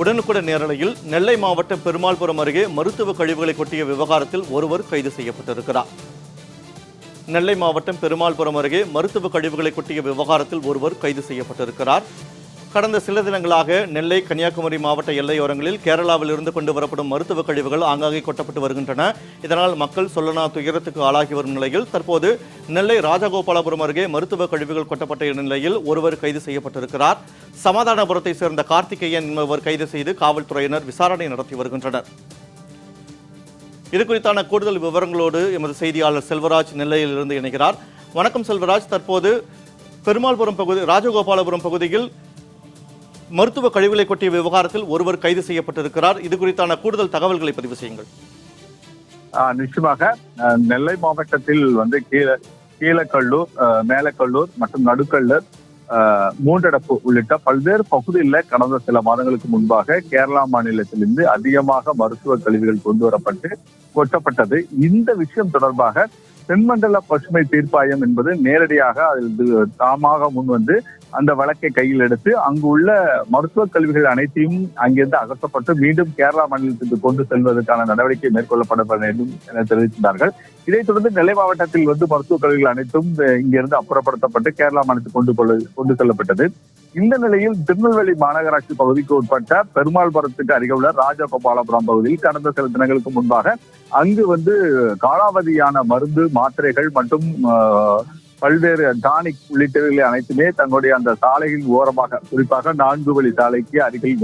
உடனுக்குடன் நேரலையில் நெல்லை மாவட்டம் பெருமாள்புரம் அருகே மருத்துவ கழிவுகளை கொட்டிய விவகாரத்தில் ஒருவர் கைது செய்யப்பட்டிருக்கிறார். நெல்லை மாவட்டம் பெருமாள்புரம் அருகே மருத்துவ கழிவுகளை கொட்டிய விவகாரத்தில் ஒருவர் கைது செய்யப்பட்டிருக்கிறார். கடந்த சில தினங்களாக நெல்லை கன்னியாகுமரி மாவட்ட எல்லையோரங்களில் கேரளாவில் இருந்து கொண்டு வரப்படும் மருத்துவ கழிவுகள் ஆங்காங்கே கொட்டப்பட்டு வருகின்றன. இதனால் மக்கள் சொல்லனா துயரத்துக்கு ஆளாகி வரும் நிலையில் தற்போது நெல்லை ராஜகோபாலபுரம் அருகே மருத்துவ கழிவுகள் கொட்டப்பட்ட நிலையில் ஒருவர் கைது செய்யப்பட்டிருக்கிறார். சமாதானபுரத்தை சேர்ந்த கார்த்திகேயன் என்பவர் கைது செய்து காவல்துறையினர் விசாரணை நடத்தி வருகின்றனர். இது குறித்தான கூடுதல் விவரங்களோடு எமது செய்தியாளர் செல்வராஜ் நெல்லையில் இருந்து இணைகிறார். வணக்கம் செல்வராஜ். தற்போது பெருமாள்புரம் பகுதி ராஜகோபாலபுரம் பகுதியில் மருத்துவ கழிவுகளை கொட்டிய விவகாரத்தில் ஒருவர் கைது செய்யப்பட்டிருக்கிறார். இது குறித்தான கூடுதல் தகவல்களை பதிவு செய்யுங்கள். நிச்சயமாக நெல்லை மாவட்டத்தில் கீழக்கல்லூர், மேலக்கல்லூர் மற்றும் நடுக்கல்லூர், மூன்றடப்பு உள்ளிட்ட பல்வேறு பகுதிகளில் கடந்த சில மாதங்களுக்கு முன்பாக கேரளா மாநிலத்திலிருந்து அதிகமாக மருத்துவ கழிவுகள் கொண்டு வரப்பட்டு கொட்டப்பட்டது. இந்த விஷயம் தொடர்பாக தென்மண்டல பசுமை தீர்ப்பாயம் என்பது நேரடியாக அதில் தாமாக முன்வந்து அந்த வழக்கை கையில் எடுத்து அங்கு உள்ள மருத்துவ கல்விகள் அனைத்தையும் அங்கிருந்து அகற்றப்பட்டு மீண்டும் கேரளா மாநிலத்திற்கு கொண்டு செல்வதற்கான நடவடிக்கை மேற்கொள்ளப்பட வேண்டும் என தெரிவித்தார்கள். இதைத் தொடர்ந்து நெல்லை மாவட்டத்தில் மருத்துவ கல்விகள் அனைத்தும் இங்கிருந்து அப்புறப்படுத்தப்பட்டு கேரளா மாநிலத்துக்கு கொண்டு செல்லப்பட்டது. இந்த நிலையில் திருநெல்வேலி மாநகராட்சி பகுதிக்கு உட்பட்ட பெருமாள்புரத்துக்கு அருகே உள்ள ராஜகோபாலபுரம் பகுதியில் கடந்த சில தினங்களுக்கு முன்பாக அங்கு காலாவதியான மருந்து, மாத்திரைகள் மற்றும் பல்வேறு டானிக் உள்ளிட்டவைகளை அனைத்துமே தங்களுடைய அந்த சாலையின் ஓரமாக, குறிப்பாக 4 வழி சாலைக்கு அருகில்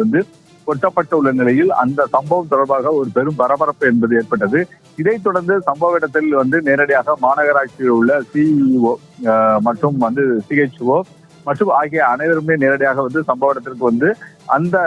கொட்டப்பட்டுள்ள நிலையில் அந்த சம்பவம் தொடர்பாக ஒரு பெரும் பரபரப்பு என்பது ஏற்பட்டது. இதைத் தொடர்ந்து சம்பவ இடத்தில் நேரடியாக மாநகராட்சியில் உள்ள சிஇஓ மற்றும் சிஹெச்ஓ மற்றும் ஆகிய அனைவருமே நேரடியாக சம்பவ இடத்திற்கு அந்த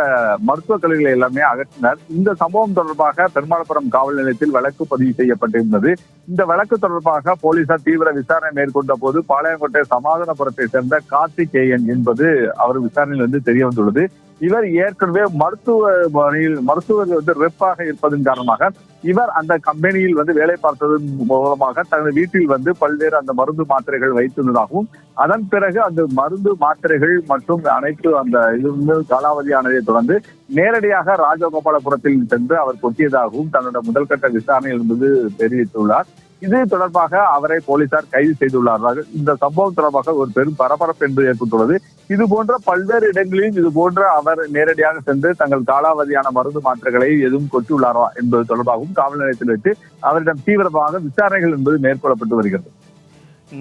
மருத்துவ கழிவுகளை எல்லாமே அகற்றினர். இந்த சம்பவம் தொடர்பாக பெருமாள்புரம் காவல் நிலையத்தில் வழக்கு பதிவு செய்யப்பட்டிருந்தது. இந்த வழக்கு தொடர்பாக போலீசார் தீவிர விசாரணை மேற்கொண்ட போது பாளையங்கோட்டை சமாதானபுரத்தை சேர்ந்த கார்த்திகேயன் என்பது அவர் விசாரணையில் தெரிய வந்துள்ளது. இவர் ஏற்கனவே மருத்துவர் ரெப்பாக இருப்பதன் காரணமாக இவர் அந்த கம்பெனியில் வேலை பார்த்ததன் மூலமாக தனது வீட்டில் பல்வேறு அந்த மருந்து மாத்திரைகள் வைத்திருந்ததாகவும் அதன் பிறகு அந்த மருந்து மாத்திரைகள் மற்றும் அனைத்து அந்த காலாவதியானதை தொடர்ந்து நேரடியாக ராஜகோபாலபுரத்தில் சென்று அவர் கொட்டியதாகவும் தன்னோட முதல்கட்ட விசாரணையில் தெரிவித்துள்ளார். இது தொடர்பாக அவரை போலீசார் கைது செய்துள்ளார்கள். இந்த சம்பவம் தொடர்பாக ஒரு பெரும் பரபரப்பு என்பது ஏற்பட்டுள்ளது. இது போன்ற பல்வேறு இடங்களில் இது போன்ற அவர் நேரடியாக சென்று தங்கள் காலாவதியான மருந்து மாத்திரைகளை எதுவும் கொட்டியுள்ளாரா என்பது தொடர்பாகவும் காவல் நிலையத்தில் வைத்து அவரிடம் தீவிரமாக விசாரணைகள் என்பது மேற்கொள்ளப்பட்டு வருகிறது.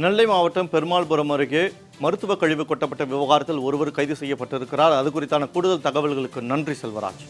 நெல்லை மாவட்டம் பெருமாள்புரம் அருகே மருத்துவ கழிவு கொட்டப்பட்ட விவகாரத்தில் ஒருவர் கைது செய்யப்பட்டிருக்கிறார். அது குறித்தான கூடுதல் தகவல்களுக்கு நன்றி செல்வராஜ்.